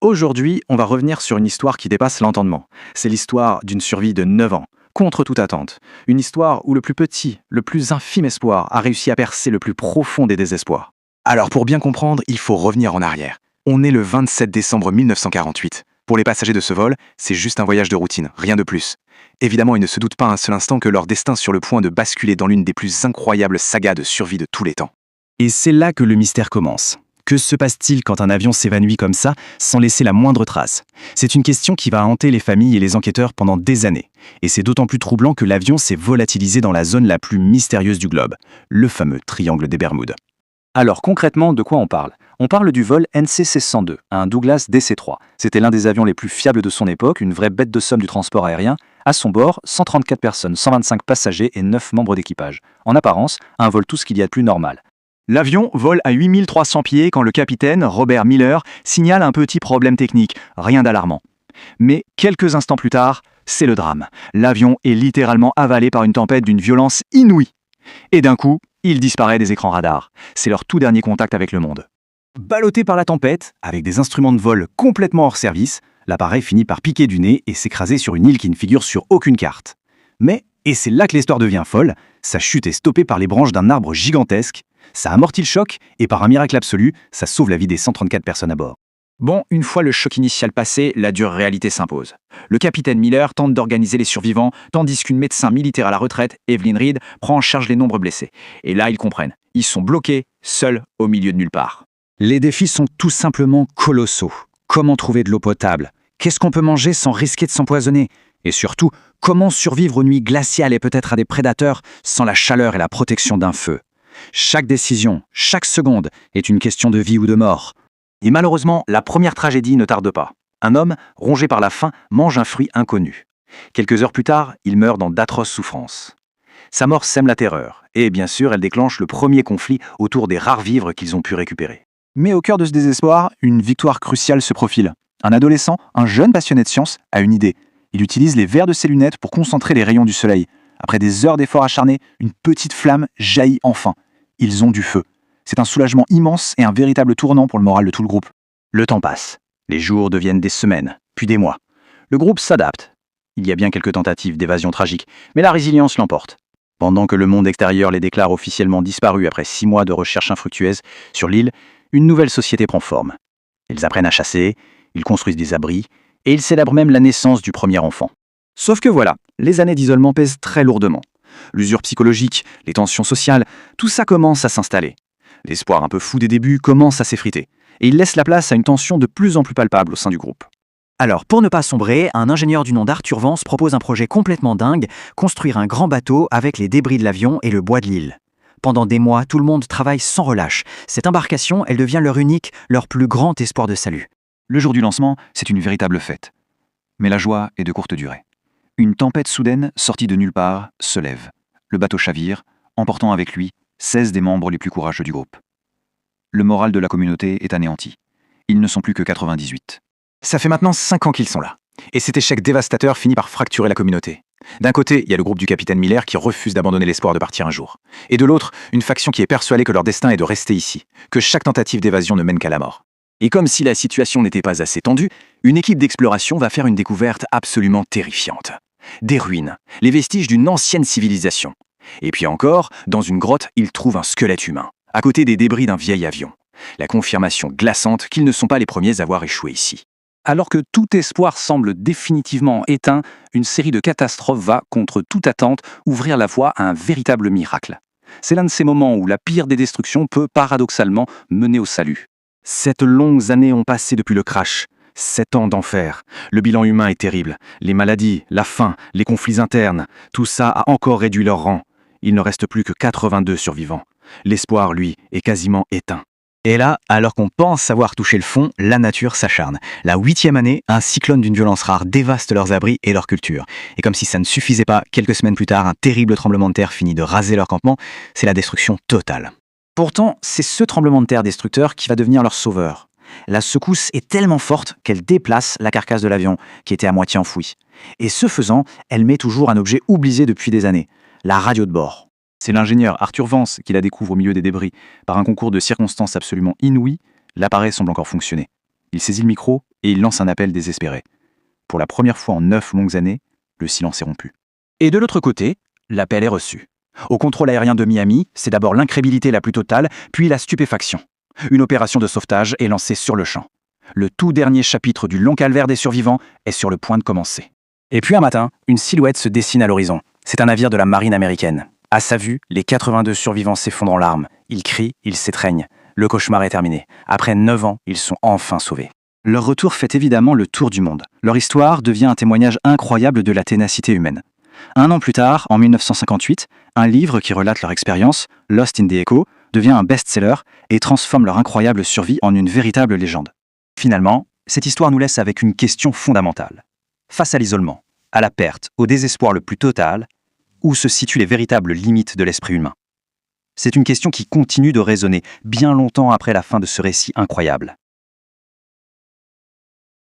Aujourd'hui, on va revenir sur une histoire qui dépasse l'entendement. C'est l'histoire d'une survie de 9 ans, contre toute attente. Une histoire où le plus petit, le plus infime espoir a réussi à percer le plus profond des désespoirs. Alors pour bien comprendre, il faut revenir en arrière. On est le 27 décembre 1948. Pour les passagers de ce vol, c'est juste un voyage de routine, rien de plus. Évidemment, ils ne se doutent pas un seul instant que leur destin est sur le point de basculer dans l'une des plus incroyables sagas de survie de tous les temps. Et c'est là que le mystère commence. Que se passe-t-il quand un avion s'évanouit comme ça, sans laisser la moindre trace? C'est une question qui va hanter les familles et les enquêteurs pendant des années. Et c'est d'autant plus troublant que l'avion s'est volatilisé dans la zone la plus mystérieuse du globe, le fameux triangle des Bermudes. Alors concrètement, de quoi on parle? On parle du vol NCC-102, un Douglas DC-3. C'était l'un des avions les plus fiables de son époque, une vraie bête de somme du transport aérien. À son bord, 134 personnes, 125 passagers et 9 membres d'équipage. En apparence, un vol tout ce qu'il y a de plus normal. L'avion vole à 8300 pieds quand le capitaine, Robert Miller, signale un petit problème technique, rien d'alarmant. Mais quelques instants plus tard, c'est le drame. L'avion est littéralement avalé par une tempête d'une violence inouïe. Et d'un coup, il disparaît des écrans radars. C'est leur tout dernier contact avec le monde. Ballotté par la tempête, avec des instruments de vol complètement hors service, l'appareil finit par piquer du nez et s'écraser sur une île qui ne figure sur aucune carte. Mais, et c'est là que l'histoire devient folle, sa chute est stoppée par les branches d'un arbre gigantesque, ça amortit le choc et par un miracle absolu, ça sauve la vie des 134 personnes à bord. Bon, une fois le choc initial passé, la dure réalité s'impose. Le capitaine Miller tente d'organiser les survivants, tandis qu'une médecin militaire à la retraite, Evelyn Reed, prend en charge les nombres blessés. Et là, ils comprennent. Ils sont bloqués, seuls, au milieu de nulle part. Les défis sont tout simplement colossaux. Comment trouver de l'eau potable? Qu'est-ce qu'on peut manger sans risquer de s'empoisonner? Et surtout, comment survivre aux nuits glaciales et peut-être à des prédateurs sans la chaleur et la protection d'un feu? Chaque décision, chaque seconde est une question de vie ou de mort. Et malheureusement, la première tragédie ne tarde pas. Un homme, rongé par la faim, mange un fruit inconnu. Quelques heures plus tard, il meurt dans d'atroces souffrances. Sa mort sème la terreur, et bien sûr, elle déclenche le premier conflit autour des rares vivres qu'ils ont pu récupérer. Mais au cœur de ce désespoir, une victoire cruciale se profile. Un adolescent, un jeune passionné de science, a une idée. Il utilise les verres de ses lunettes pour concentrer les rayons du soleil. Après des heures d'efforts acharnés, une petite flamme jaillit enfin. Ils ont du feu. C'est un soulagement immense et un véritable tournant pour le moral de tout le groupe. Le temps passe. Les jours deviennent des semaines, puis des mois. Le groupe s'adapte. Il y a bien quelques tentatives d'évasion tragiques, mais la résilience l'emporte. Pendant que le monde extérieur les déclare officiellement disparus après 6 mois de recherche infructueuse, sur l'île, une nouvelle société prend forme. Ils apprennent à chasser, ils construisent des abris, et ils célèbrent même la naissance du premier enfant. Sauf que voilà, les années d'isolement pèsent très lourdement. L'usure psychologique, les tensions sociales, tout ça commence à s'installer. L'espoir un peu fou des débuts commence à s'effriter, et il laisse la place à une tension de plus en plus palpable au sein du groupe. Alors, pour ne pas sombrer, un ingénieur du nom d'Arthur Vance propose un projet complètement dingue, construire un grand bateau avec les débris de l'avion et le bois de l'île. Pendant des mois, tout le monde travaille sans relâche. Cette embarcation, elle devient leur unique, leur plus grand espoir de salut. Le jour du lancement, c'est une véritable fête. Mais la joie est de courte durée. Une tempête soudaine, sortie de nulle part, se lève. Le bateau chavire, emportant avec lui 16 des membres les plus courageux du groupe. Le moral de la communauté est anéanti. Ils ne sont plus que 98. Ça fait maintenant 5 ans qu'ils sont là. Et cet échec dévastateur finit par fracturer la communauté. D'un côté, il y a le groupe du capitaine Miller qui refuse d'abandonner l'espoir de partir un jour. Et de l'autre, une faction qui est persuadée que leur destin est de rester ici, que chaque tentative d'évasion ne mène qu'à la mort. Et comme si la situation n'était pas assez tendue, une équipe d'exploration va faire une découverte absolument terrifiante. Des ruines, les vestiges d'une ancienne civilisation. Et puis encore, dans une grotte, ils trouvent un squelette humain, à côté des débris d'un vieil avion. La confirmation glaçante qu'ils ne sont pas les premiers à avoir échoué ici. Alors que tout espoir semble définitivement éteint, une série de catastrophes va, contre toute attente, ouvrir la voie à un véritable miracle. C'est l'un de ces moments où la pire des destructions peut paradoxalement mener au salut. 7 longues années ont passé depuis le crash. 7 ans d'enfer. Le bilan humain est terrible. Les maladies, la faim, les conflits internes, tout ça a encore réduit leur rang. Il ne reste plus que 82 survivants. L'espoir, lui, est quasiment éteint. Et là, alors qu'on pense avoir touché le fond, la nature s'acharne. La 8e année, un cyclone d'une violence rare dévaste leurs abris et leur culture. Et comme si ça ne suffisait pas, quelques semaines plus tard, un terrible tremblement de terre finit de raser leur campement. C'est la destruction totale. Pourtant, c'est ce tremblement de terre destructeur qui va devenir leur sauveur. La secousse est tellement forte qu'elle déplace la carcasse de l'avion, qui était à moitié enfouie. Et ce faisant, elle met toujours un objet oublié depuis des années, la radio de bord. C'est l'ingénieur Arthur Vance qui la découvre au milieu des débris. Par un concours de circonstances absolument inouï, l'appareil semble encore fonctionner. Il saisit le micro et il lance un appel désespéré. Pour la première fois en 9 longues années, le silence est rompu. Et de l'autre côté, l'appel est reçu. Au contrôle aérien de Miami, c'est d'abord l'incrédulité la plus totale, puis la stupéfaction. Une opération de sauvetage est lancée sur le champ. Le tout dernier chapitre du long calvaire des survivants est sur le point de commencer. Et puis un matin, une silhouette se dessine à l'horizon. C'est un navire de la marine américaine. À sa vue, les 82 survivants s'effondrent en larmes. Ils crient, ils s'étreignent. Le cauchemar est terminé. Après 9 ans, ils sont enfin sauvés. Leur retour fait évidemment le tour du monde. Leur histoire devient un témoignage incroyable de la ténacité humaine. Un an plus tard, en 1958, un livre qui relate leur expérience, Lost in the Echo, devient un best-seller et transforme leur incroyable survie en une véritable légende. Finalement, cette histoire nous laisse avec une question fondamentale. Face à l'isolement, à la perte, au désespoir le plus total, où se situent les véritables limites de l'esprit humain? C'est une question qui continue de résonner bien longtemps après la fin de ce récit incroyable.